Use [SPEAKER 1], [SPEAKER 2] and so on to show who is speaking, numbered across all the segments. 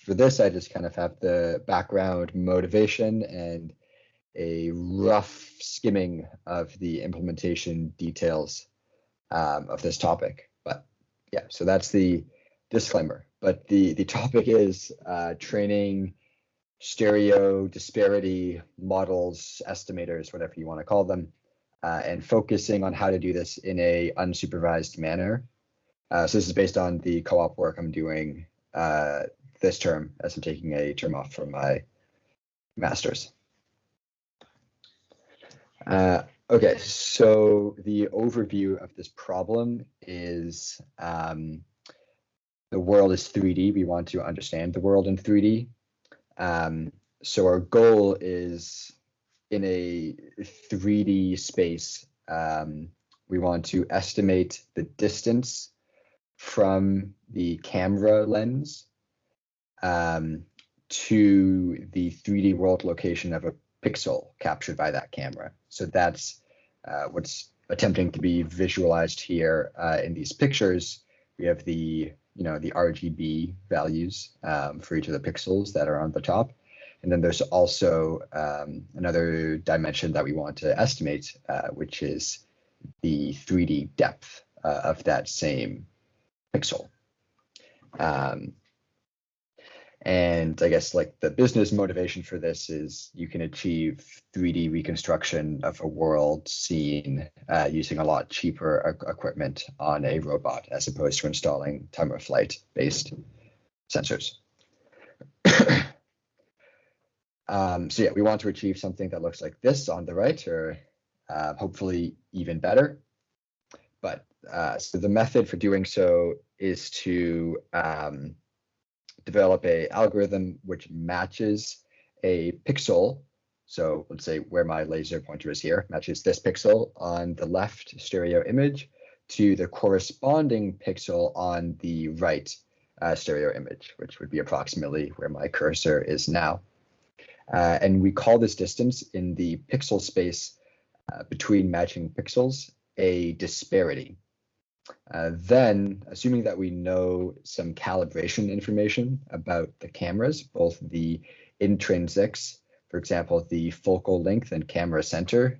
[SPEAKER 1] for this, I just kind of have the background motivation and a rough skimming of the implementation details of this topic. But yeah, so that's the disclaimer. But the topic is training stereo disparity models, estimators, whatever you want to call them, and focusing on how to do this in a unsupervised manner. So this is based on the co-op work I'm doing this term, as I'm taking a term off from my master's. Okay, so the overview of this problem is the world is 3D. We want to understand the world in 3D. So our goal is in a 3D space, we want to estimate the distance from the camera lens to the 3D world location of a pixel captured by that camera. So that's what's attempting to be visualized here in these pictures. We have the the RGB values for each of the pixels that are on the top. And then there's also another dimension that we want to estimate, which is the 3D depth of that same pixel. And I guess like the business motivation for this is you can achieve 3D reconstruction of a world scene using a lot cheaper equipment on a robot as opposed to installing time of flight based sensors. So yeah, we want to achieve something that looks like this on the right, or hopefully even better. But so the method for doing so is to develop a algorithm which matches a pixel. So let's say where my laser pointer is here, matches this pixel on the left stereo image to the corresponding pixel on the right stereo image, which would be approximately where my cursor is now. And we call this distance in the pixel space between matching pixels a disparity. Then, assuming that we know some calibration information about the cameras, both the intrinsics, for example, the focal length and camera center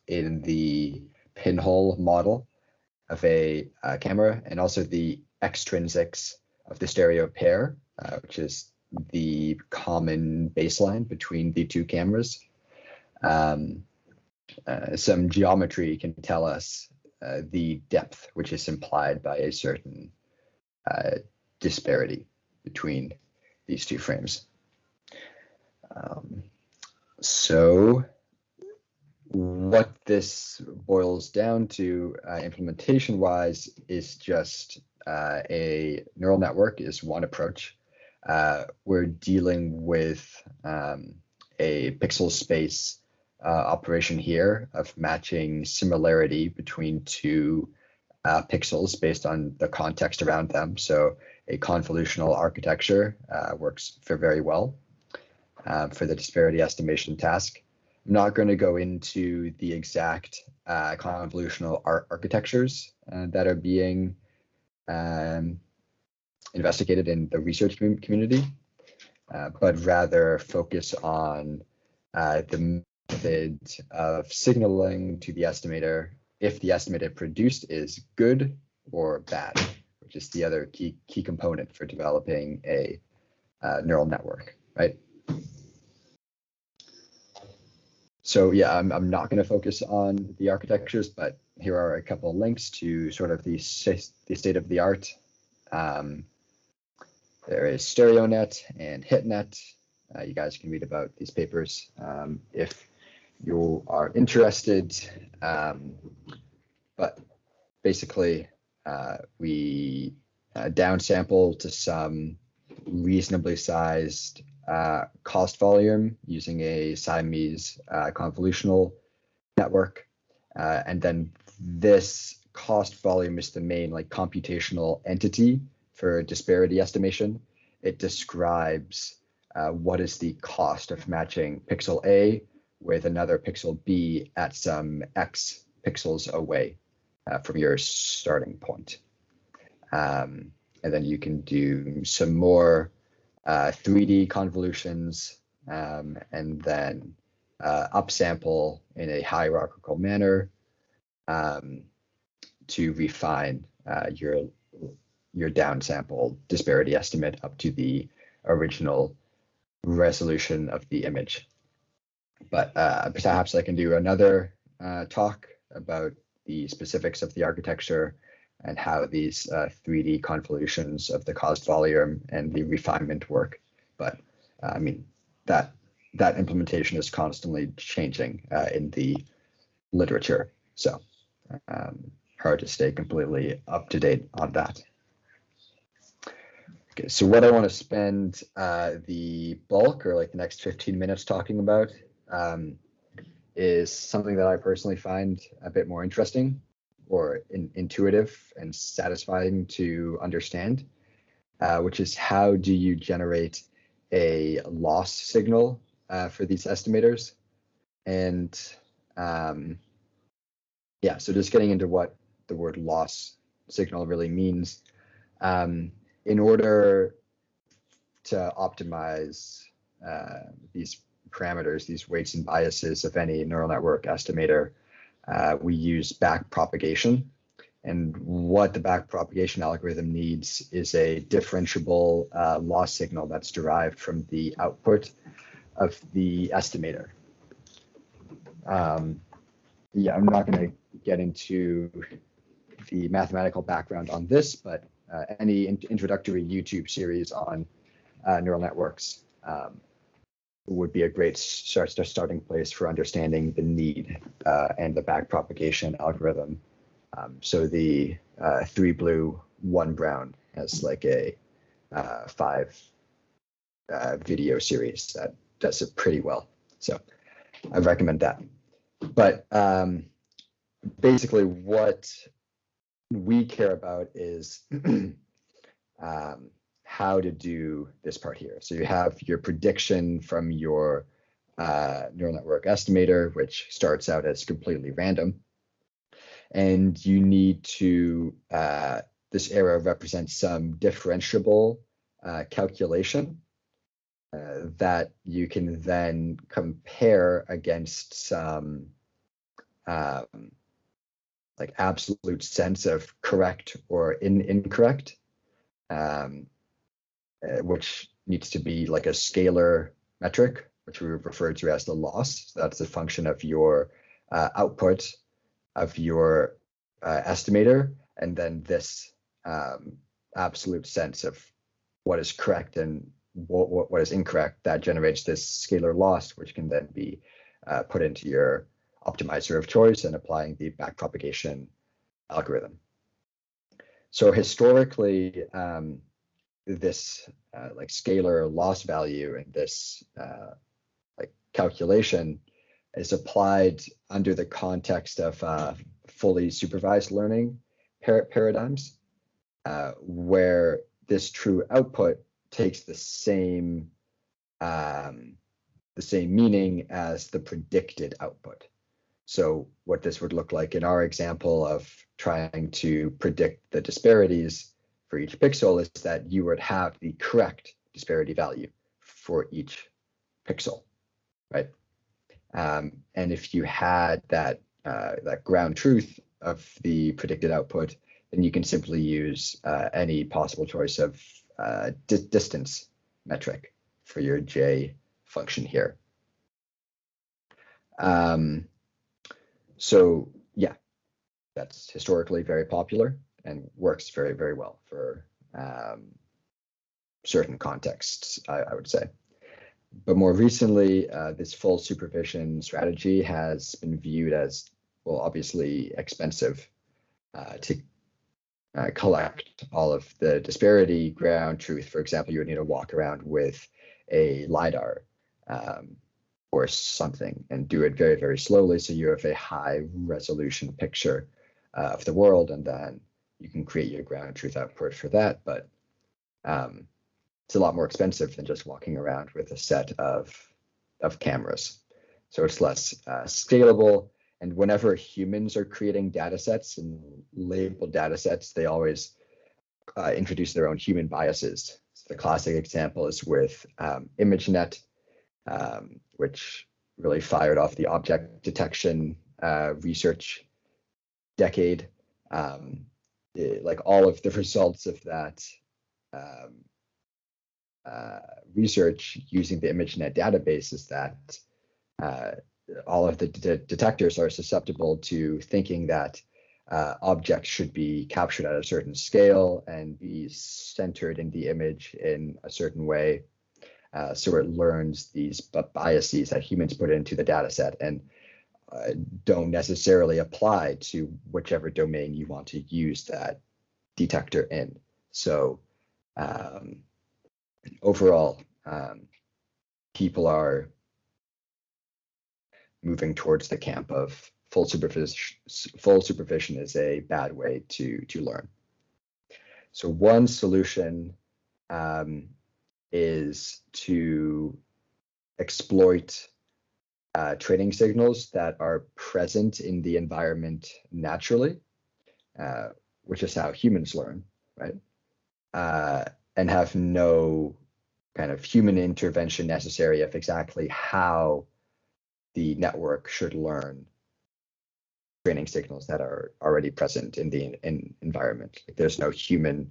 [SPEAKER 1] in the pinhole model of a camera, and also the extrinsics of the stereo pair, which is the common baseline between the two cameras. Some geometry can tell us the depth, which is implied by a certain disparity between these two frames. So what this boils down to implementation-wise is just a neural network is one approach. We're dealing with a pixel space operation here of matching similarity between two pixels based on the context around them. So a convolutional architecture works very well for the disparity estimation task. I'm not going to go into the exact convolutional architectures that are being investigated in the research community, but rather focus on the method of signaling to the estimator if the estimated produced is good or bad, which is the other key component for developing a neural network, right? So yeah, I'm not going to focus on the architectures, but here are a couple of links to sort of the state of the art. There is StereoNet and HitNet. You guys can read about these papers if you are interested. But basically, we downsample to some reasonably sized cost volume using a Siamese convolutional network. And then this cost volume is the main computational entity for disparity estimation. It describes what is the cost of matching pixel A with another pixel B at some X pixels away from your starting point. And then you can do some more 3D convolutions, and then upsample in a hierarchical manner to refine your downsample disparity estimate up to the original resolution of the image. But perhaps I can do another talk about the specifics of the architecture and how these 3D convolutions of the caused volume and the refinement work. But I mean, that implementation is constantly changing in the literature. So hard to stay completely up to date on that. Okay, so what I want to spend the bulk, or like the next 15 minutes talking about, is something that I personally find a bit more interesting or intuitive and satisfying to understand, which is how do you generate a loss signal for these estimators? And yeah, so just getting into what the word loss signal really means. In order to optimize these parameters, these weights and biases of any neural network estimator, we use backpropagation. And what the backpropagation algorithm needs is a differentiable loss signal that's derived from the output of the estimator. Yeah, I'm not going to get into the mathematical background on this, but any introductory YouTube series on neural networks would be a great starting place for understanding the need and the backpropagation algorithm. So the 3 blue, 1 brown has like a 5 video series that does it pretty well. So I recommend that. But basically what we care about is how to do this part here. So you have your prediction from your neural network estimator, which starts out as completely random. And you need to, this error represents some differentiable calculation that you can then compare against some like absolute sense of correct or incorrect, which needs to be like a scalar metric, which we refer to as the loss. So that's a function of your output of your estimator, and then this absolute sense of what is correct and what is incorrect that generates this scalar loss, which can then be put into your optimizer of choice and applying the backpropagation algorithm. So historically, this like scalar loss value and this like calculation is applied under the context of fully supervised learning paradigms, where this true output takes the same meaning as the predicted output. So what this would look like in our example of trying to predict the disparities for each pixel is that you would have the correct disparity value for each pixel, right? And if you had that ground truth of the predicted output, then you can simply use any possible choice of distance metric for your J function here. So yeah, that's historically very popular and works very, very well for certain contexts, I would say. But more recently, this full supervision strategy has been viewed as, well, obviously expensive to collect all of the disparity ground truth. For example, you would need to walk around with a LiDAR or something and do it very, very slowly, so you have a high resolution picture of the world, and then you can create your ground truth output for that. But it's a lot more expensive than just walking around with a set of cameras. So it's less scalable. And whenever humans are creating data sets and labeled data sets, they always introduce their own human biases. The classic example is with ImageNet, which really fired off the object detection research decade. Like all of the results of that research using the ImageNet database is that all of the detectors are susceptible to thinking that objects should be captured at a certain scale and be centered in the image in a certain way. So it learns these biases that humans put into the data set and don't necessarily apply to whichever domain you want to use that detector in. So overall, people are moving towards the camp of full supervision is a bad way to learn. So one solution is to exploit training signals that are present in the environment naturally, which is how humans learn, right? And have no kind of human intervention necessary of exactly how the network should learn training signals that are already present in the environment. There's no human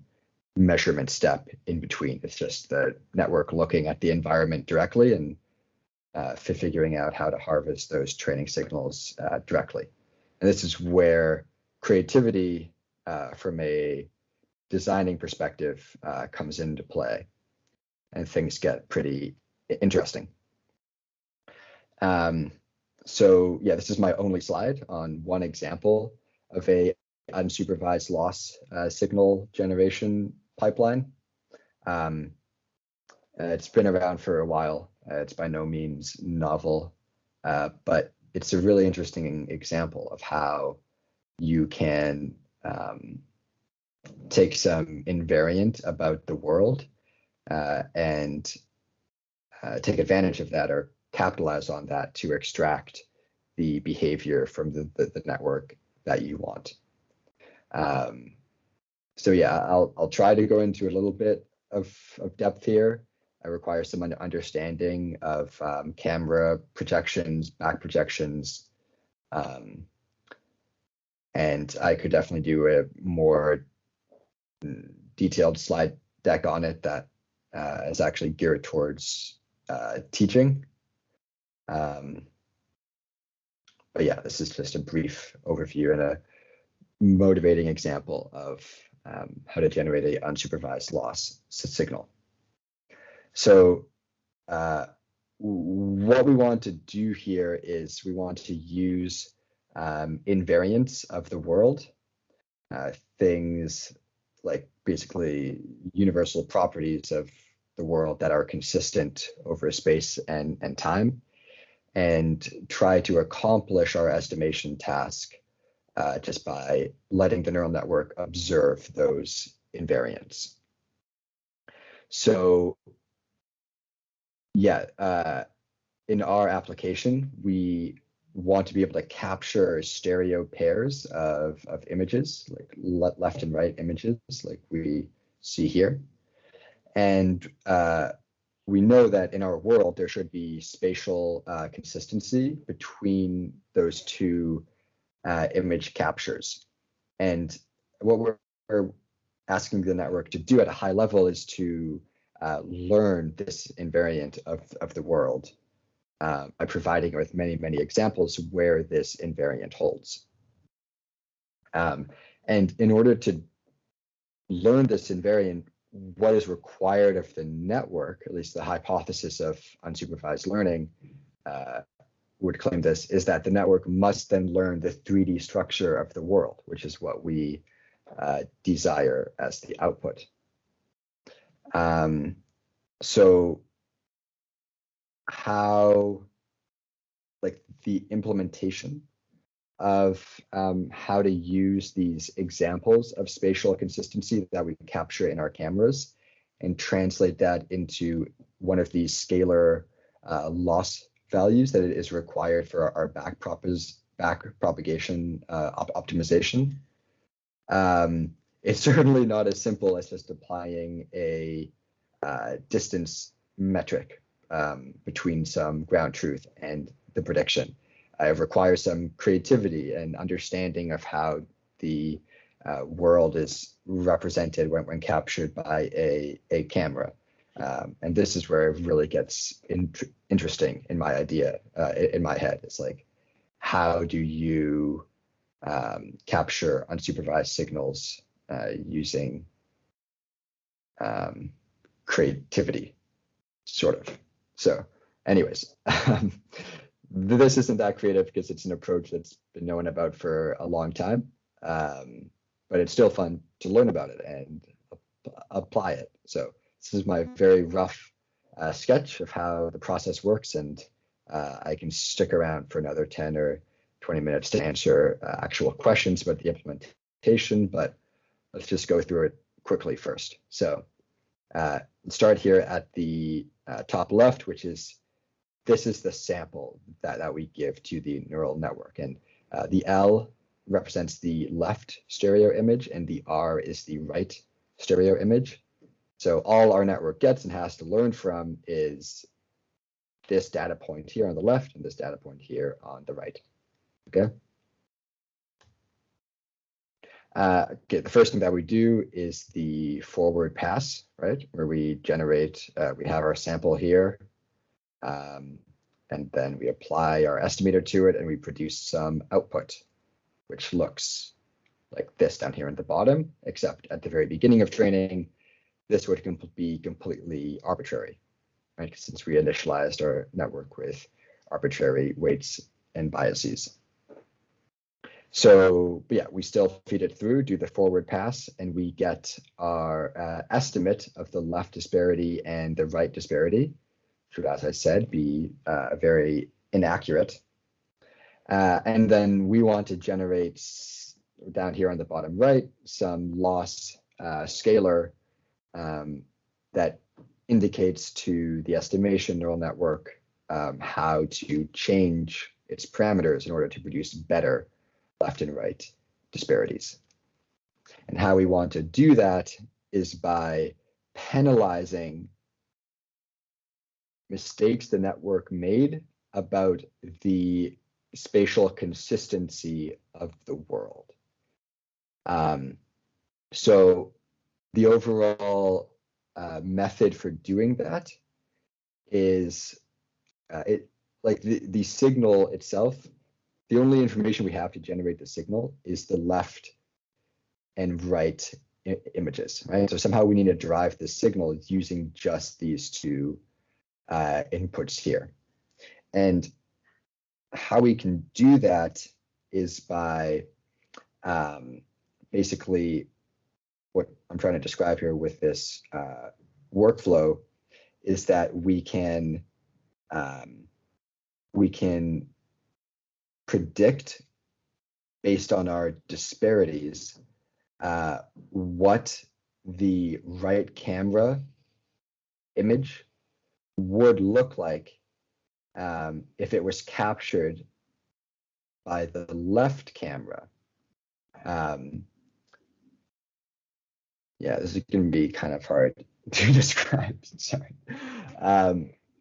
[SPEAKER 1] measurement step in between. It's just the network looking at the environment directly and figuring out how to harvest those training signals directly. And this is where creativity from a designing perspective comes into play, and things get pretty interesting. So yeah, this is my only slide on one example of a unsupervised loss signal generation pipeline. It's been around for a while. It's by no means novel, but it's a really interesting example of how you can take some invariant about the world and take advantage of that or capitalize on that to extract the behavior from the network that you want. So yeah, I'll try to go into a little bit of depth here. I require some understanding of camera projections, back projections, and I could definitely do a more detailed slide deck on it that is actually geared towards teaching. But yeah, this is just a brief overview and a motivating example of how to generate an unsupervised loss signal. So what we want to do here is we want to use invariants of the world, things like basically universal properties of the world that are consistent over space and time, and try to accomplish our estimation task just by letting the neural network observe those invariants. So yeah, in our application, we want to be able to capture stereo pairs of images, like left and right images, like we see here. And we know that in our world, there should be spatial consistency between those two image captures. And what we're asking the network to do at a high level is to learn this invariant of the world by providing with many, many examples where this invariant holds. And in order to learn this invariant, what is required of the network, at least the hypothesis of unsupervised learning would claim this, is that the network must then learn the 3D structure of the world, which is what we desire as the output. So how, like the implementation of how to use these examples of spatial consistency that we capture in our cameras and translate that into one of these scalar loss values that is required for our back propagation optimization. It's certainly not as simple as just applying a distance metric between some ground truth and the prediction. It requires some creativity and understanding of how the world is represented when captured by a camera. And this is where it really gets interesting in my idea, in my head. It's like, how do you capture unsupervised signals using creativity, sort of. So anyways, this isn't that creative because it's an approach that's been known about for a long time, but it's still fun to learn about it and apply it. So this is my very rough sketch of how the process works, and I can stick around for another 10 or 20 minutes to answer actual questions about the implementation, but let's just go through it quickly first. So let's start here at the top left, which is, this is the sample that we give to the neural network. And the L represents the left stereo image, and the R is the right stereo image. So all our network gets and has to learn from is this data point here on the left and this data point here on the right. Okay. Okay, the first thing that we do is the forward pass, right? Where we generate, we have our sample here, and then we apply our estimator to it and we produce some output, which looks like this down here at the bottom, except at the very beginning of training, this would be completely arbitrary, right? Since we initialized our network with arbitrary weights and biases. So yeah, we still feed it through, do the forward pass, and we get our estimate of the left disparity and the right disparity, which would, as I said, be very inaccurate. And then we want to generate, down here on the bottom right, some loss scalar that indicates to the estimation neural network how to change its parameters in order to produce better left and right disparities. And how we want to do that is by penalizing mistakes the network made about the spatial consistency of the world. So the overall method for doing that is like the signal itself. The only information we have to generate the signal is the left and right images, right? So somehow we need to derive the signal using just these two inputs here. And how we can do that is by basically what I'm trying to describe here with this workflow is that we can predict based on our disparities what the right camera image would look like if it was captured by the left camera. Yeah, this is going to be kind of hard to describe, sorry.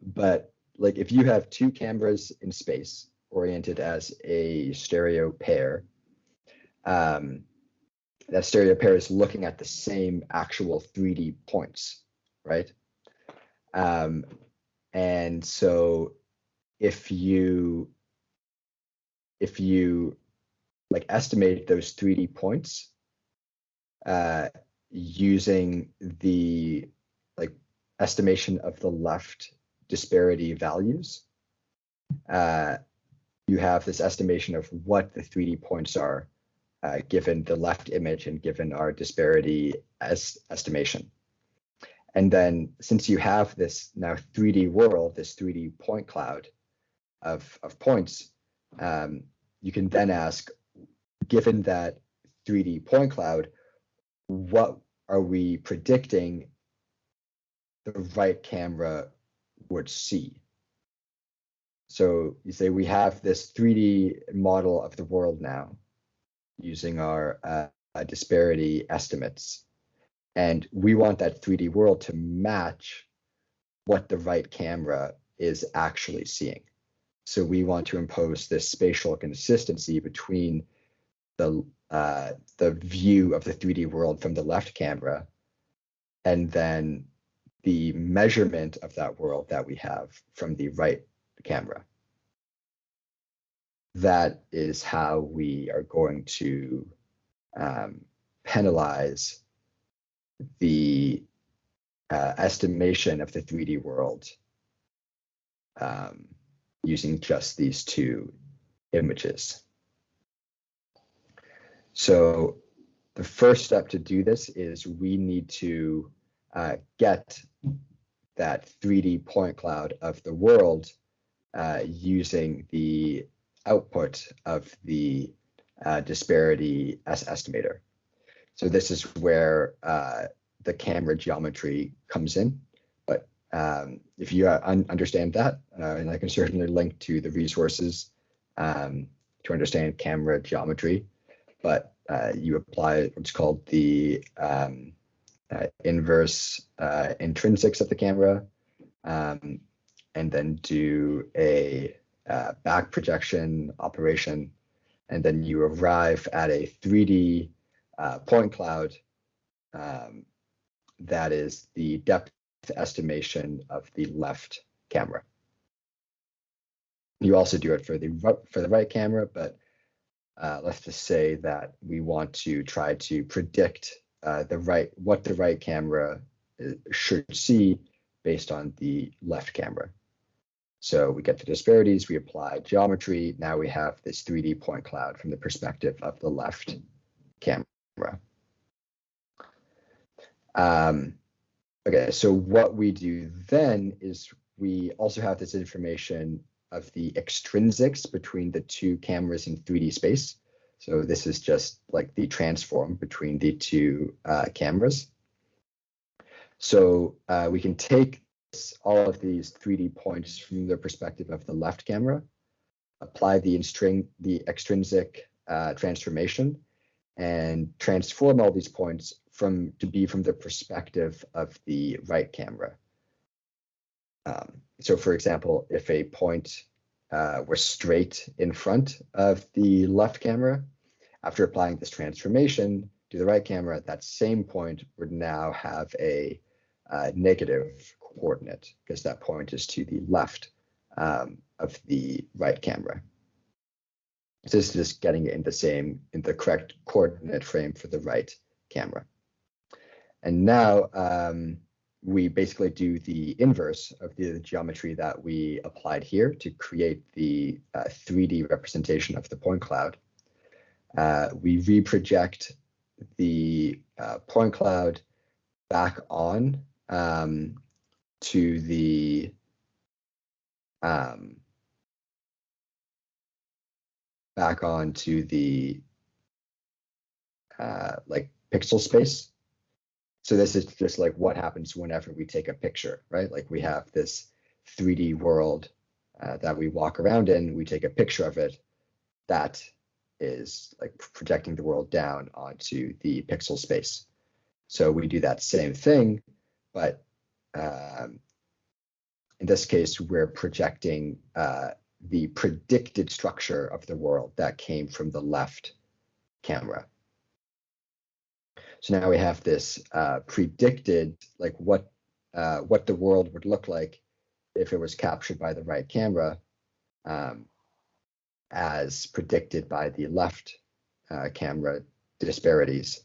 [SPEAKER 1] But like if you have two cameras in space oriented as a stereo pair, that stereo pair is looking at the same actual 3D points, right? And so if you like estimate those 3D points using the like estimation of the left disparity values, you have this estimation of what the 3D points are given the left image and given our disparity as estimation. And then since you have this now 3D world, this 3D point cloud of points, you can then ask, given that 3D point cloud, what are we predicting the right camera would see? So you say we have this 3D model of the world now using our disparity estimates. And we want that 3D world to match what the right camera is actually seeing. So we want to impose this spatial consistency between the view of the 3D world from the left camera and then the measurement of that world that we have from the right camera. That is how we are going to penalize the estimation of the 3D world using just these two images. So the first step to do this is we need to get that 3D point cloud of the world using the output of the disparity estimator. So this is where the camera geometry comes in. But if you understand that, and I can certainly link to the resources to understand camera geometry, but you apply what's called the inverse intrinsics of the camera, and then do a back projection operation, and then you arrive at a 3D point cloud that is the depth estimation of the left camera. You also do it for the right camera, but let's just say that we want to try to predict what the right camera should see based on the left camera. So we get the disparities, we apply geometry. Now we have this 3D point cloud from the perspective of the left camera. Okay, so what we do then is we also have this information of the extrinsics between the two cameras in 3D space. So this is just like the transform between the two cameras. So we can take all of these 3D points from the perspective of the left camera, apply the extrinsic transformation, and transform all these points to be from the perspective of the right camera. So for example, if a point were straight in front of the left camera, after applying this transformation to the right camera, that same point would now have a negative coordinate because that point is to the left of the right camera. So this is just getting it in the correct coordinate frame for the right camera. And now we basically do the inverse of the geometry that we applied here to create the 3D representation of the point cloud. We reproject the point cloud back on to the like pixel space. So this is just like what happens whenever we take a picture, right? Like we have this 3D world that we walk around in, we take a picture of it, that is like projecting the world down onto the pixel space. So we do that same thing, but in this case, we're projecting the predicted structure of the world that came from the left camera. So now we have this predicted, like what the world would look like if it was captured by the right camera, as predicted by the left camera disparities.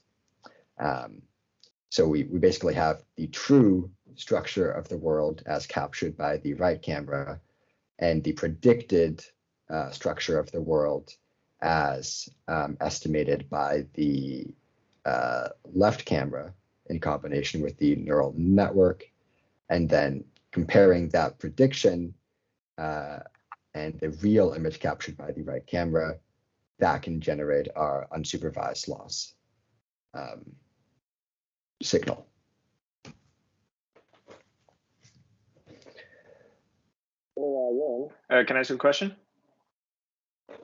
[SPEAKER 1] So we basically have the true structure of the world as captured by the right camera, and the predicted structure of the world as estimated by the left camera in combination with the neural network, and then comparing that prediction and the real image captured by the right camera, that can generate our unsupervised loss signal.
[SPEAKER 2] Can I ask you a question?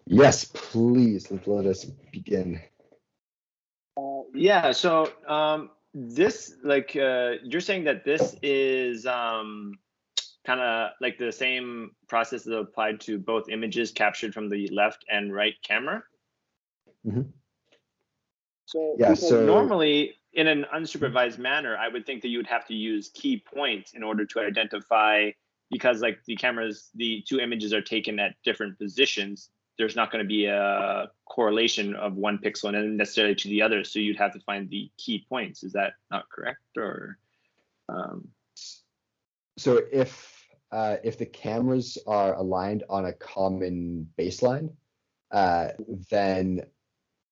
[SPEAKER 1] Yes, please, let us begin.
[SPEAKER 2] Yeah, so this, like, you're saying that this is kind of like the same process that applied to both images captured from the left and right camera.
[SPEAKER 1] Mhm.
[SPEAKER 2] So
[SPEAKER 1] Yeah,
[SPEAKER 2] because
[SPEAKER 1] so
[SPEAKER 2] normally in an unsupervised manner, I would think that you would have to use key points in order to identify, because like the two images are taken at different positions. There's not going to be a correlation of one pixel and then necessarily to the other. So you'd have to find the key points. Is that not correct? Or
[SPEAKER 1] so if the cameras are aligned on a common baseline, then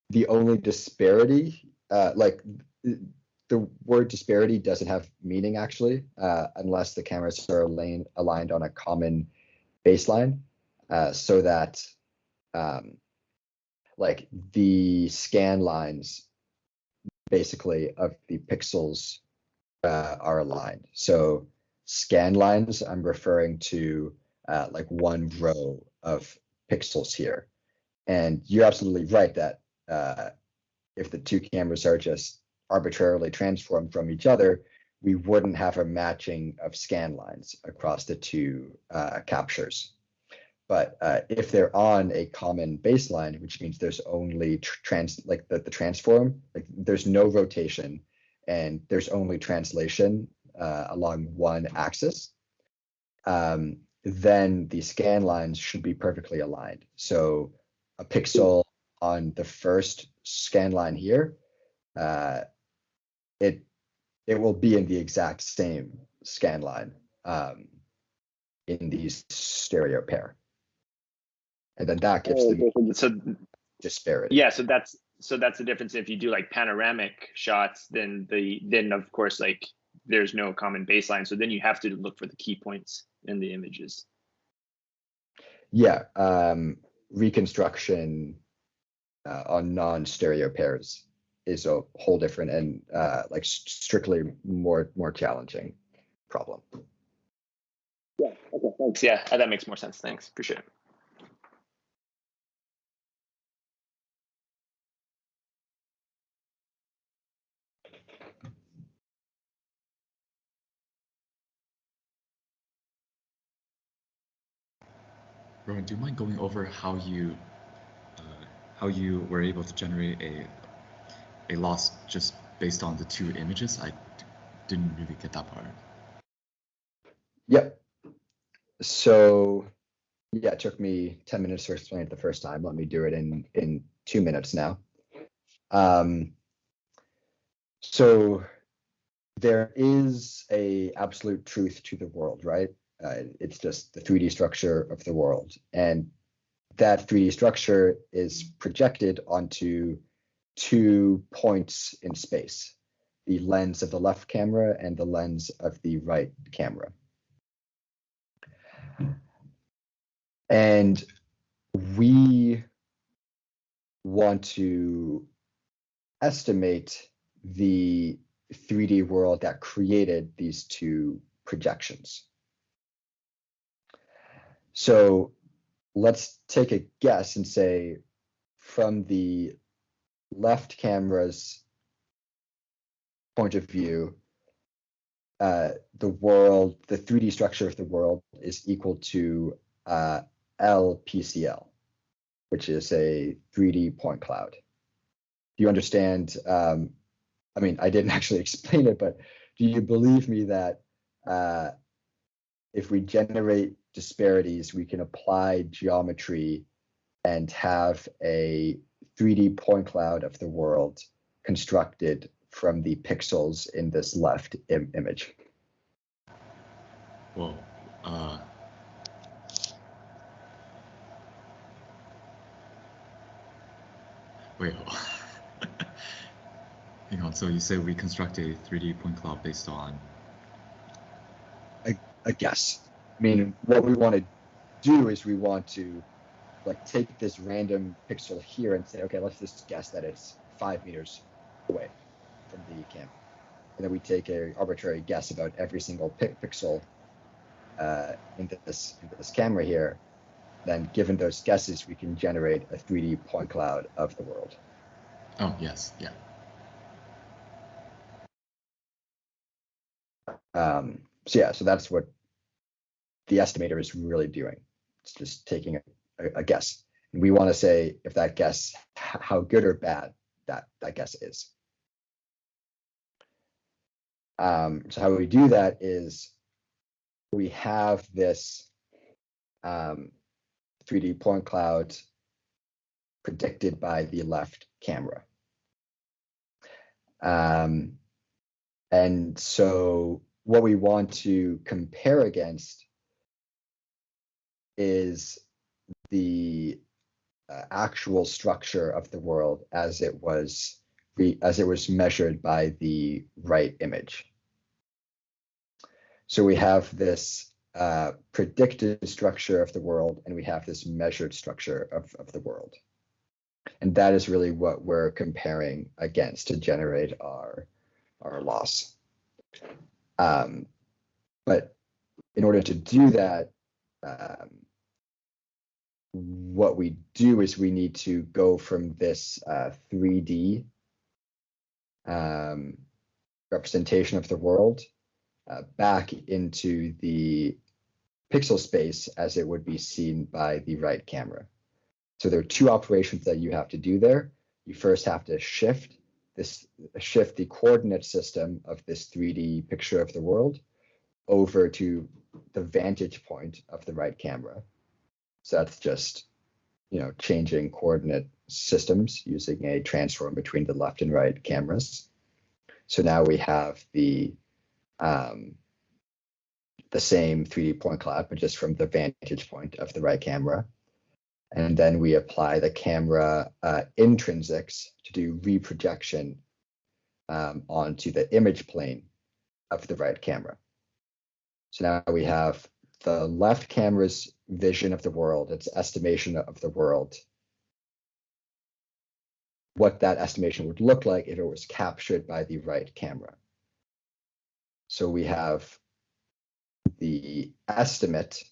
[SPEAKER 1] the only disparity, like the word disparity doesn't have meaning actually, unless the cameras are aligned on a common baseline, so that like the scan lines basically of the pixels are aligned. So scan lines, I'm referring to like one row of pixels here. And you're absolutely right that if the two cameras are just arbitrarily transformed from each other, we wouldn't have a matching of scan lines across the two captures. But if they're on a common baseline, which means there's only the transform, like there's no rotation and there's only translation along one axis, then the scan lines should be perfectly aligned. So a pixel on the first scan line here, it will be in the exact same scan line in these stereo pair. And then that gives the disparity.
[SPEAKER 2] Yeah, so that's the difference. If you do like panoramic shots, then of course like there's no common baseline. So then you have to look for the key points in the images.
[SPEAKER 1] Yeah, reconstruction on non-stereo pairs is a whole different and like strictly more challenging problem.
[SPEAKER 2] Yeah. Okay. Thanks. Yeah, that makes more sense. Thanks. Appreciate it.
[SPEAKER 3] Rowan, do you mind going over how you were able to generate a loss just based on the two images? I didn't really get that part.
[SPEAKER 1] Yep. So yeah, it took me 10 minutes to explain it the first time. Let me do it in 2 minutes now. So there is a absolute truth to the world, right? It's just the 3D structure of the world. And that 3D structure is projected onto 2 points in space, the lens of the left camera and the lens of the right camera. And we want to estimate the 3D world that created these 2 projections. So let's take a guess and say from the left camera's point of view, the 3D structure of the world is equal to LPCL, which is a 3D point cloud. Do you understand? I mean, I didn't actually explain it, but do you believe me that if we generate disparities, we can apply geometry and have a 3D point cloud of the world constructed from the pixels in this left image?
[SPEAKER 3] Well, wait. Hang on. So you say we construct a 3D point cloud based on
[SPEAKER 1] a guess. I mean, what we want to do is we want to like take this random pixel here and say, okay, let's just guess that it's 5 meters away from the camera. And then we take an arbitrary guess about every single pixel into this camera here. Then given those guesses, we can generate a 3D point cloud of the world.
[SPEAKER 3] Oh, yes, yeah.
[SPEAKER 1] So yeah, so that's what the estimator is really doing. It's just taking a guess. And we want to say if that guess, how good or bad that guess is. So how we do that is we have this 3D point cloud predicted by the left camera. And so what we want to compare against is the actual structure of the world as it was measured by the right image. So we have this predicted structure of the world, and we have this measured structure of the world. And that is really what we're comparing against to generate our loss. But in order to do that, what we do is we need to go from this 3D representation of the world back into the pixel space as it would be seen by the right camera. So there are two operations that you have to do there. You first have to shift the coordinate system of this 3D picture of the world over to the vantage point of the right camera. So that's just, changing coordinate systems using a transform between the left and right cameras. So now we have the same 3D point cloud, but just from the vantage point of the right camera. And then we apply the camera intrinsics to do reprojection onto the image plane of the right camera. So now we have the left camera's vision of the world, its estimation of the world, what that estimation would look like if it was captured by the right camera. So we have the estimate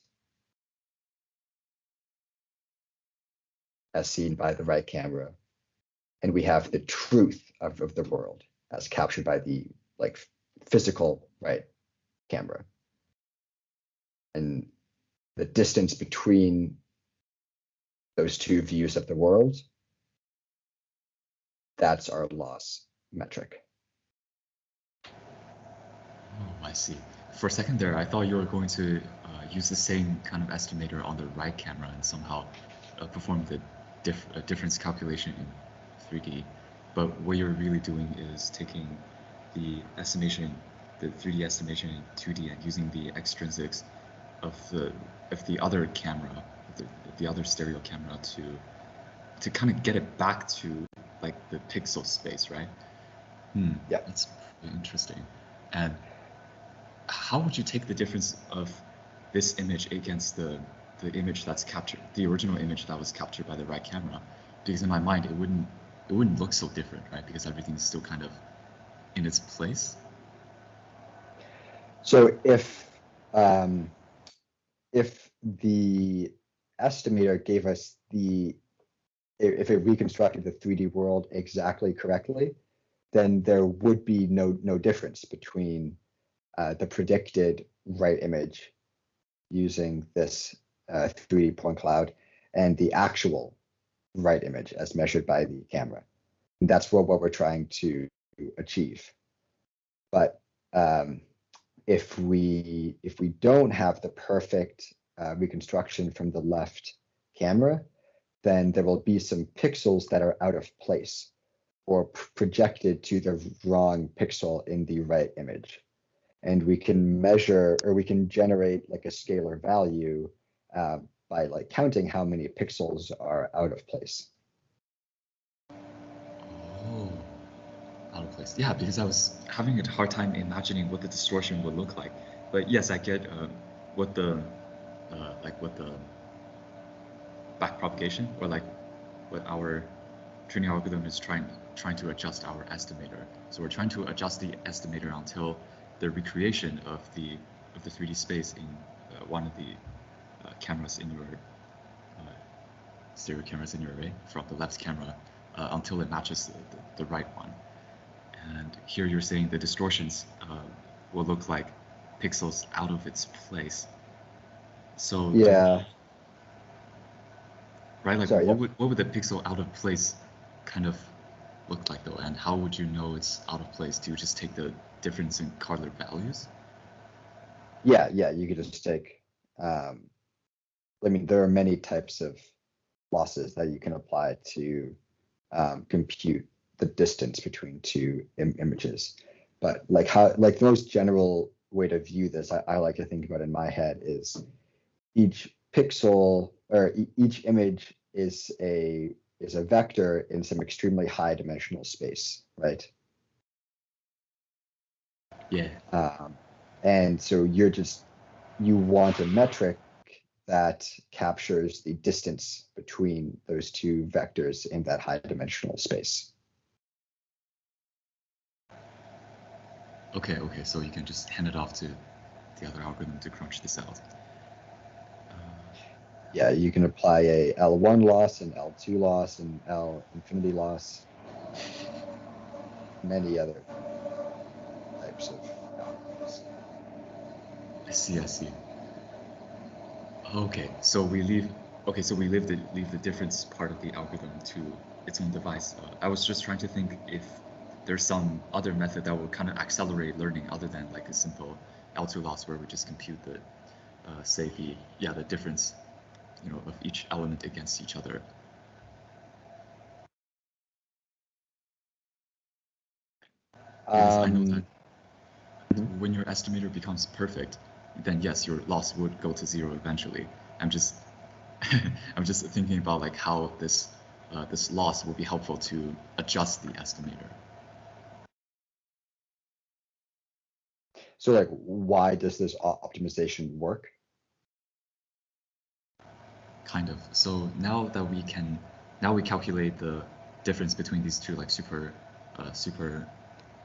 [SPEAKER 1] as seen by the right camera, and we have the truth of the world as captured by the physical right camera. And the distance between those two views of the world, that's our loss metric.
[SPEAKER 3] Oh, I see. For a second there, I thought you were going to use the same kind of estimator on the right camera and somehow perform the difference calculation in 3D. But what you're really doing is taking the estimation, the 3D estimation in 2D, and using the extrinsics of the other camera, the other stereo camera to kind of get it back to the pixel space, right?
[SPEAKER 1] Yeah,
[SPEAKER 3] that's really interesting. And how would you take the difference of this image against the image that's captured, the original image that was captured by the right camera? Because in my mind, it wouldn't look so different, right? Because everything's still kind of in its place.
[SPEAKER 1] So if the estimator gave us if it reconstructed the 3D world exactly correctly, then there would be no difference between the predicted right image using this 3D point cloud and the actual right image as measured by the camera. And that's what we're trying to achieve. But if we don't have the perfect reconstruction from the left camera, then there will be some pixels that are out of place or projected to the wrong pixel in the right image. And we can measure, or we can generate a scalar value by counting how many pixels are out of place.
[SPEAKER 3] Oh, out of place. Yeah, because I was having a hard time imagining what the distortion would look like. But yes, I get what the back propagation, or what our training algorithm is trying to adjust our estimator. So we're trying to adjust the estimator until the recreation of the 3D space in one of the cameras in your stereo cameras in your array, from the left camera, until it matches the right one. And here you're saying the distortions will look like pixels out of its place. So
[SPEAKER 1] Yeah.
[SPEAKER 3] Right, like
[SPEAKER 1] Sorry,
[SPEAKER 3] what
[SPEAKER 1] yeah.
[SPEAKER 3] would the pixel out of place kind of look like though, and how would you know it's out of place? Do you just take the difference in color values?
[SPEAKER 1] Yeah, you could just take, I mean, there are many types of losses that you can apply to compute the distance between two images. But like the most general way to view this, I like to think about in my head is each pixel or each image is a vector in some extremely high dimensional space, right?
[SPEAKER 3] Yeah.
[SPEAKER 1] And so you want a metric that captures the distance between those two vectors in that high dimensional space.
[SPEAKER 3] Okay, so you can just hand it off to the other algorithm to crunch this out.
[SPEAKER 1] Yeah, you can apply a L1 loss, an L2 loss, an L infinity loss, many other types of algorithms.
[SPEAKER 3] I see. Okay, so we leave the difference part of the algorithm to its own device. I was just trying to think if there's some other method that will kind of accelerate learning other than like a simple L2 loss where we just compute the say the difference, you know, of each element against each other. Because I know that when your estimator becomes perfect, then yes, your loss would go to zero eventually. I'm just thinking about like how this loss will be helpful to adjust the estimator.
[SPEAKER 1] So like, why does this optimization work?
[SPEAKER 3] Kind of. So now we calculate the difference between these two like super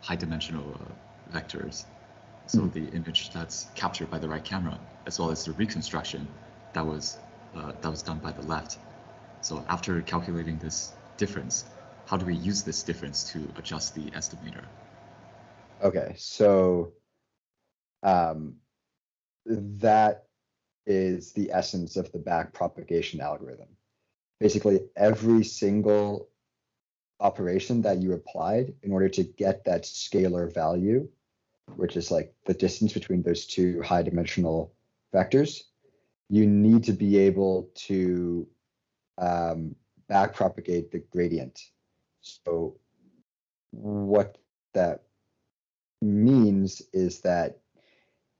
[SPEAKER 3] high dimensional vectors. So the image that's captured by the right camera, as well as the reconstruction that was done by the left. So after calculating this difference, how do we use this difference to adjust the estimator?
[SPEAKER 1] Okay, so that is the essence of the backpropagation algorithm. Basically, every single operation that you applied in order to get that scalar value, which is like the distance between those two high dimensional vectors, you need to be able to backpropagate the gradient. So what that means is that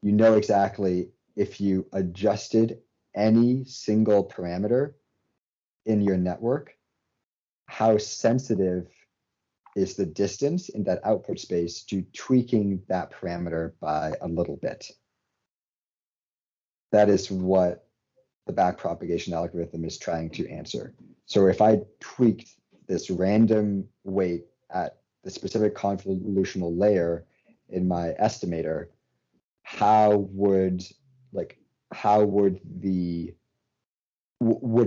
[SPEAKER 1] you know exactly if you adjusted any single parameter in your network, how sensitive is the distance in that output space to tweaking that parameter by a little bit. That is what the backpropagation algorithm is trying to answer. So if I tweaked this random weight at the specific convolutional layer in my estimator, how would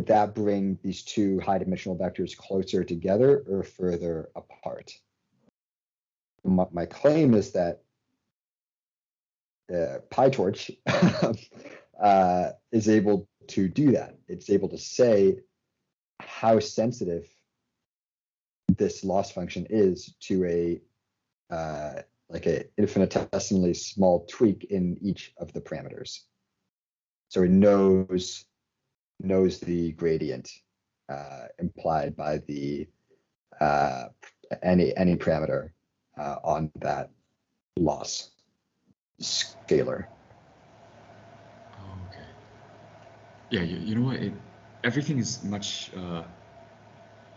[SPEAKER 1] that bring these two high dimensional vectors closer together or further apart? My claim is that PyTorch is able to do that. It's able to say how sensitive this loss function is to a infinitesimally small tweak in each of the parameters. So it knows the gradient implied by the any parameter on that loss scalar.
[SPEAKER 3] Oh, okay. Yeah, you know what? Everything is much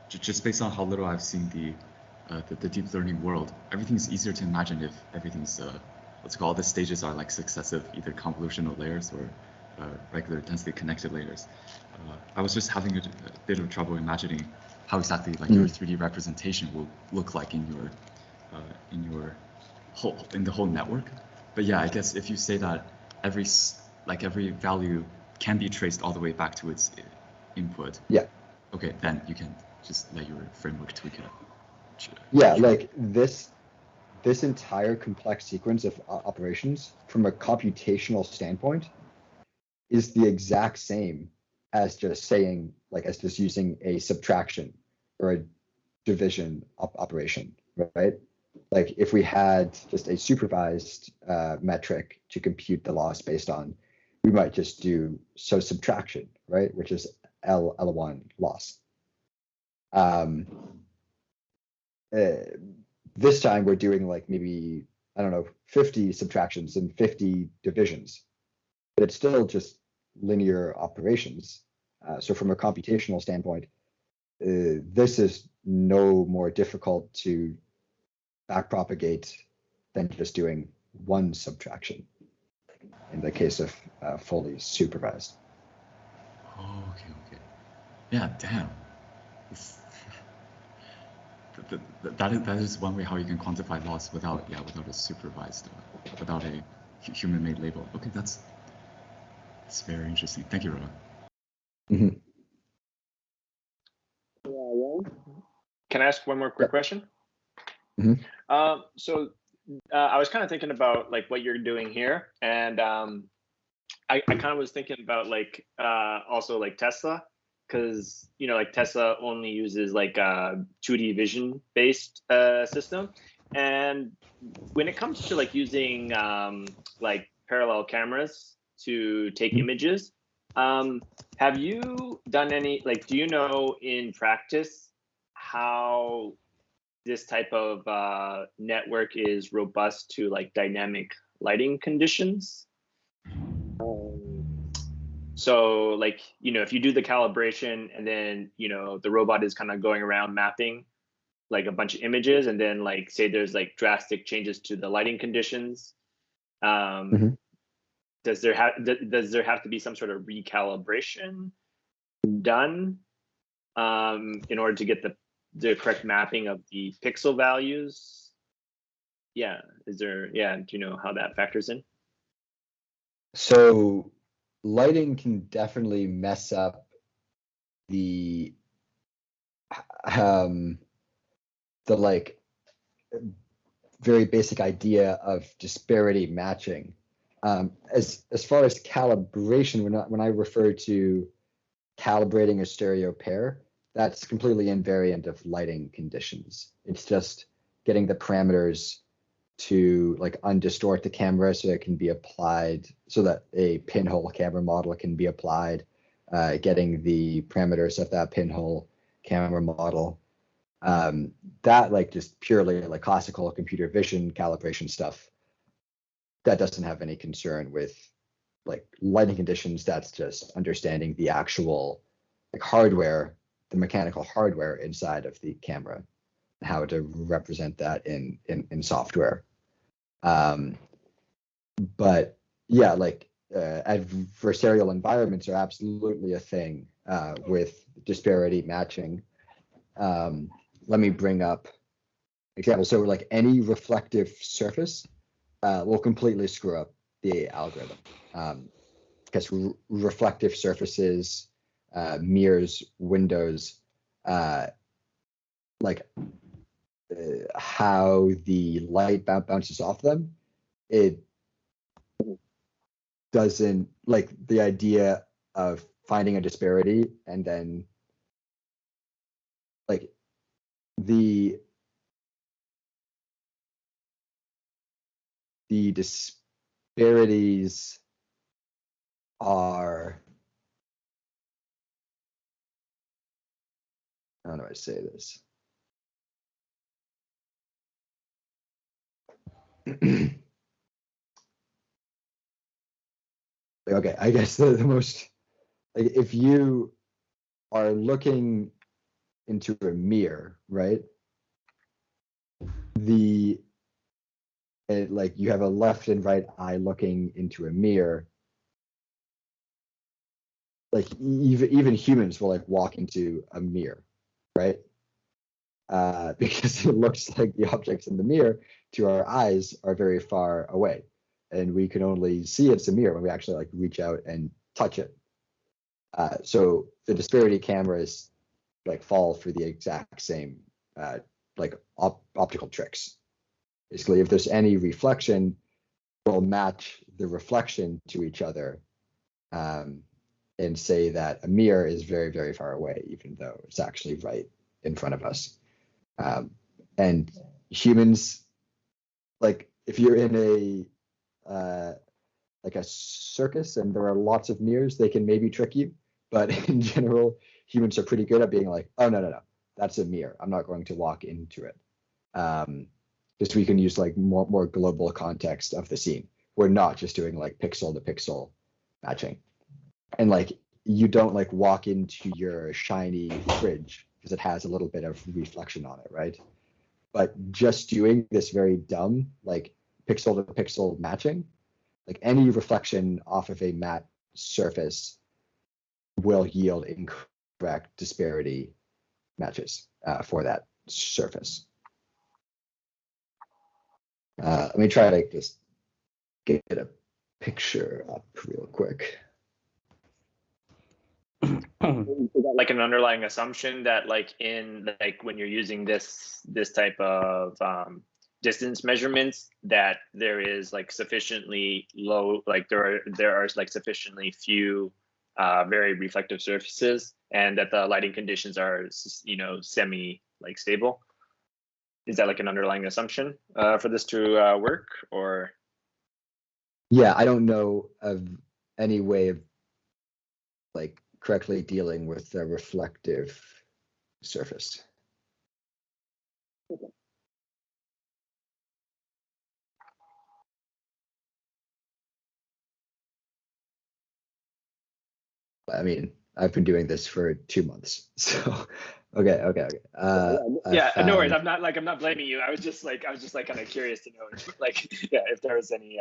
[SPEAKER 3] just based on how little I've seen the deep learning world. Everything is easier to imagine if everything's what's called the stages are like successive, either convolutional layers or regular densely connected layers. I was just having a bit of trouble imagining how exactly like your 3D representation will look like in the whole network. But yeah, I guess if you say that every value can be traced all the way back to its input.
[SPEAKER 1] Yeah.
[SPEAKER 3] Okay, then you can just let your framework tweak it.
[SPEAKER 1] Yeah, like this this entire complex sequence of operations from a computational standpoint is the exact same as just saying, like, as just using a subtraction or a division operation, right? Like if we had just a supervised metric to compute the loss based on, we might just do subtraction, right? Which is L1 loss. This time we're doing like maybe, I don't know, 50 subtractions and 50 divisions, but it's still just linear operations. So from a computational standpoint, this is no more difficult to backpropagate than just doing one subtraction in the case of fully supervised.
[SPEAKER 3] Oh, okay. Yeah, damn. That is one way how you can quantify loss without a supervised, without a human-made label. Okay, that's very interesting. Thank you, Rowan.
[SPEAKER 1] Mm-hmm.
[SPEAKER 2] Can I ask one more quick question?
[SPEAKER 1] Mm-hmm.
[SPEAKER 2] So I was kind of thinking about like what you're doing here, and I kind of was thinking about like also like Tesla, because like Tesla only uses like a 2D vision based system, and when it comes to like using like parallel cameras to take images, have you done any, like, do you know in practice how this type of network is robust to like dynamic lighting conditions? So like, if you do the calibration and then, the robot is kind of going around mapping like a bunch of images, and then like, say there's like drastic changes to the lighting conditions, does there have to be some sort of recalibration done in order to get the correct mapping of the pixel values? Yeah, do you know how that factors in?
[SPEAKER 1] So lighting can definitely mess up the like very basic idea of disparity matching. As far as calibration, when I refer to calibrating a stereo pair, that's completely invariant of lighting conditions. It's just getting the parameters to like undistort the camera so it can be applied, so that a pinhole camera model can be applied, getting the parameters of that pinhole camera model. That like just purely like classical computer vision calibration stuff, that doesn't have any concern with like lighting conditions. That's just understanding the actual like hardware, the mechanical hardware inside of the camera, how to represent that in software. But yeah, like adversarial environments are absolutely a thing with disparity matching. Let me bring up examples. So like any reflective surface will completely screw up the algorithm, because reflective surfaces, mirrors, windows, how the light bounces off them, it doesn't, like the idea of finding a disparity and then like the disparities are, how do I say this? Okay, I guess the most, like if you are looking into a mirror, right? Like you have a left and right eye looking into a mirror. Like even humans will like walk into a mirror, right? Because it looks like the objects in the mirror to our eyes are very far away, and we can only see it's a mirror when we actually like reach out and touch it. So the disparity cameras like fall for the exact same like optical tricks. Basically, if there's any reflection, we'll match the reflection to each other, and say that a mirror is very, very far away, even though it's actually right in front of us. And humans, like if you're in a like a circus and there are lots of mirrors, they can maybe trick you. But in general, humans are pretty good at being like, oh, no, that's a mirror. I'm not going to walk into it. Just we can use like more global context of the scene. We're not just doing like pixel to pixel matching. And like you don't like walk into your shiny fridge because it has a little bit of reflection on it, right? But just doing this very dumb like pixel to pixel matching, like any reflection off of a matte surface will yield incorrect disparity matches for that surface. Let me try to just get a picture up real quick.
[SPEAKER 2] Like an underlying assumption that like in like when you're using this type of distance measurements, that there is like sufficiently low, like there are like sufficiently few very reflective surfaces, and that the lighting conditions are, you know, semi like stable. Is that like an underlying assumption for this to work, or?
[SPEAKER 1] Yeah, I don't know of any way of like correctly dealing with the reflective surface. I mean, I've been doing this for 2 months, so okay.
[SPEAKER 2] Yeah, no worries. I'm not blaming you. I was just like kind of curious to know, like, yeah, if there was any,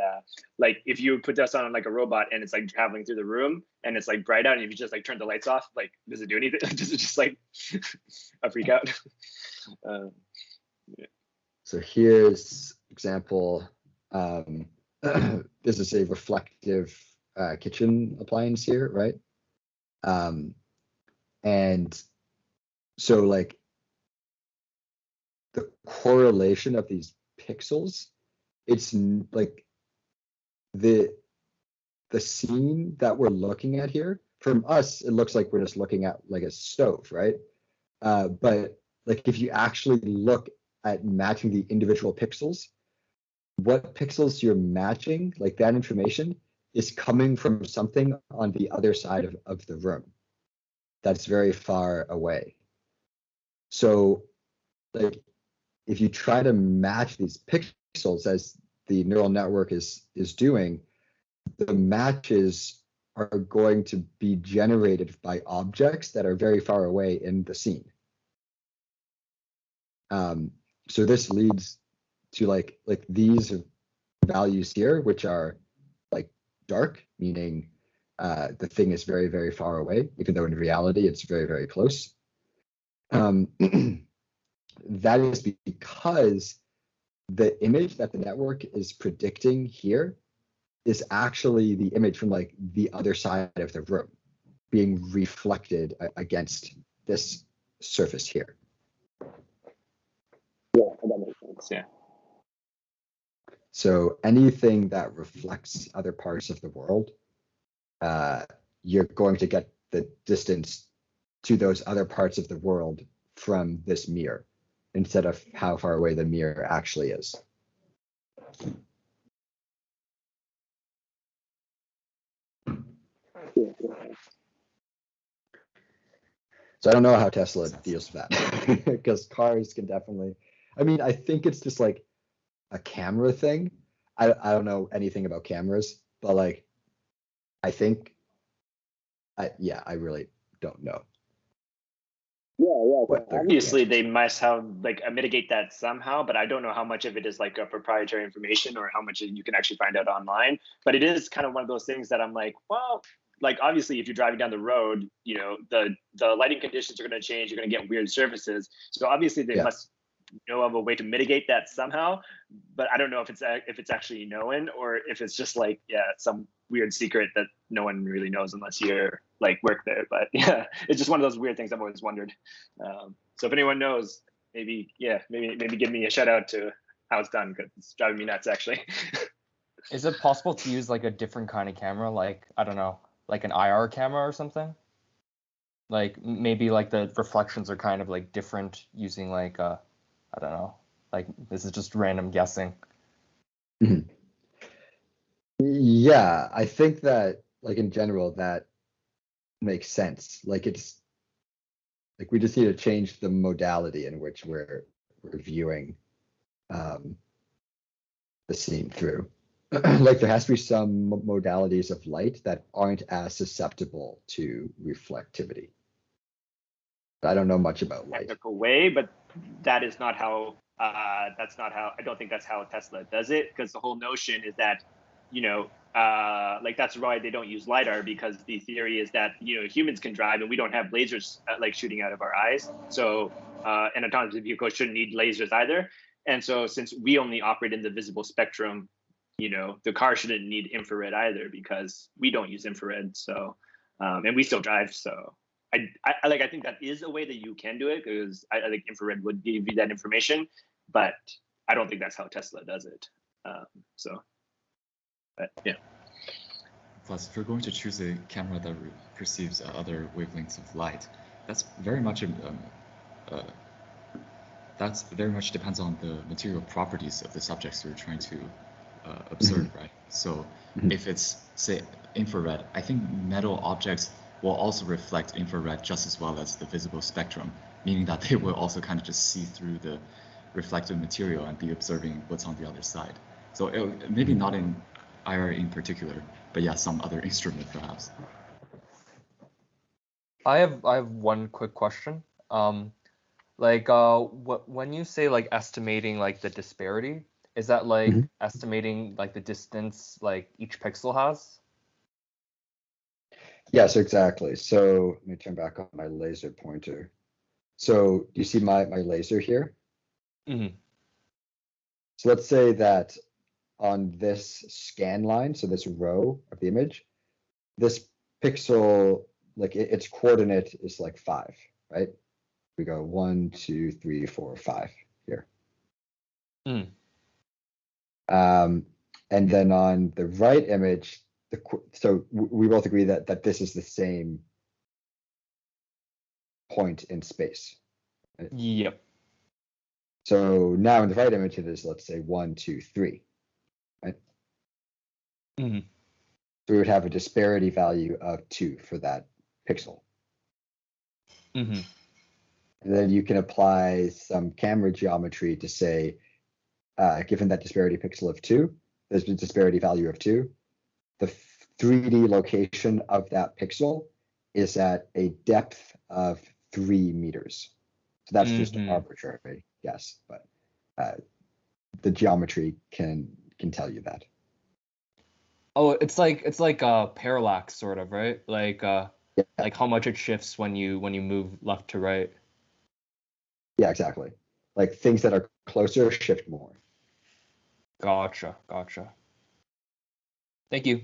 [SPEAKER 2] like, if you put this on like a robot and it's like traveling through the room and it's like bright out, and if you just like turn the lights off, like, does it do anything? Does it just like a freak out? Yeah.
[SPEAKER 1] So here's example. This is a reflective kitchen appliance here, right? And so like the correlation of these pixels, it's like the scene that we're looking at here, from us, it looks like we're just looking at like a stove, right? But like if you actually look at matching the individual pixels, what pixels you're matching, like that information is coming from something on the other side of the room that's very far away. So like if you try to match these pixels as the neural network is doing, the matches are going to be generated by objects that are very far away in the scene. So this leads to like these values here, which are like dark, meaning the thing is very, very far away, even though in reality it's very, very close. That is because the image that the network is predicting here is actually the image from like the other side of the room being reflected against this surface here.
[SPEAKER 2] Yeah, that makes sense. Yeah.
[SPEAKER 1] So anything that reflects other parts of the world, you're going to get the distance to those other parts of the world from this mirror instead of how far away the mirror actually is. So I don't know how Tesla deals with that because cars can definitely, I mean, I think it's just like a camera thing. I don't know anything about cameras, but like, I think, yeah, I really don't know.
[SPEAKER 2] Yeah. Obviously, they must have like mitigate that somehow, but I don't know how much of it is like a proprietary information or how much you can actually find out online. But it is kind of one of those things that I'm like, well, like obviously, if you're driving down the road, you know, the lighting conditions are going to change. You're going to get weird surfaces. So obviously, they must know of a way to mitigate that somehow. But I don't know if it's actually known or if it's just like some weird secret that no one really knows unless you're like work there. But yeah, it's just one of those weird things I've always wondered. So if anyone knows, maybe give me a shout out to how it's done because it's driving me nuts actually.
[SPEAKER 4] Is it possible to use like a different kind of camera, like I don't know, like an IR camera or something? Like maybe like the reflections are kind of like different using like I don't know, like this is just random guessing.
[SPEAKER 1] Mhm. Yeah, I think that like in general that makes sense. Like it's like we just need to change the modality in which we're viewing the scene through. Like there has to be some modalities of light that aren't as susceptible to reflectivity. I don't know much about light.
[SPEAKER 2] Technical way, but that is not how. That's not how. I don't think that's how Tesla does it, because the whole notion is that, like that's why they don't use lidar, because the theory is that humans can drive and we don't have lasers like shooting out of our eyes. So an autonomous vehicle shouldn't need lasers either. And so since we only operate in the visible spectrum, the car shouldn't need infrared either because we don't use infrared. So and we still drive. So I think that is a way that you can do it, because I think infrared would give you that information, but I don't think that's how Tesla does it. But yeah.
[SPEAKER 3] Plus, if you're going to choose a camera that perceives other wavelengths of light, that's very much depends on the material properties of the subjects you're trying to observe, right? So if it's, say, infrared, I think metal objects will also reflect infrared just as well as the visible spectrum, meaning that they will also kind of just see through the reflective material and be observing what's on the other side. So maybe not in IR in particular, but yeah, some other instrument perhaps.
[SPEAKER 4] I have one quick question. Like when you say like estimating like the disparity, is that like estimating like the distance like each pixel has?
[SPEAKER 1] Yes, exactly. So let me turn back on my laser pointer. So you see my laser here?
[SPEAKER 4] Mm-hmm.
[SPEAKER 1] So let's say that on this scan line, so this row of the image, this pixel, like its coordinate is like 5, right? We go 1, 2, 3, 4, 5 here.
[SPEAKER 4] Mm.
[SPEAKER 1] And then on the right image, so we both agree that this is the same point in space. Right?
[SPEAKER 4] Yep.
[SPEAKER 1] So now in the right image, it is, let's say 1, 2, 3, right?
[SPEAKER 4] Mm-hmm.
[SPEAKER 1] So we would have a disparity value of 2 for that pixel.
[SPEAKER 4] Mm-hmm.
[SPEAKER 1] And then you can apply some camera geometry to say, given that disparity pixel of 2, there's a disparity value of 2, the 3D location of that pixel is at a depth of 3 meters. So that's just arbitrary guess, but the geometry can tell you that.
[SPEAKER 4] Oh, it's like parallax sort of, right? Like like how much it shifts when you move left to right.
[SPEAKER 1] Yeah, exactly. Like things that are closer shift more.
[SPEAKER 4] Gotcha. Thank you.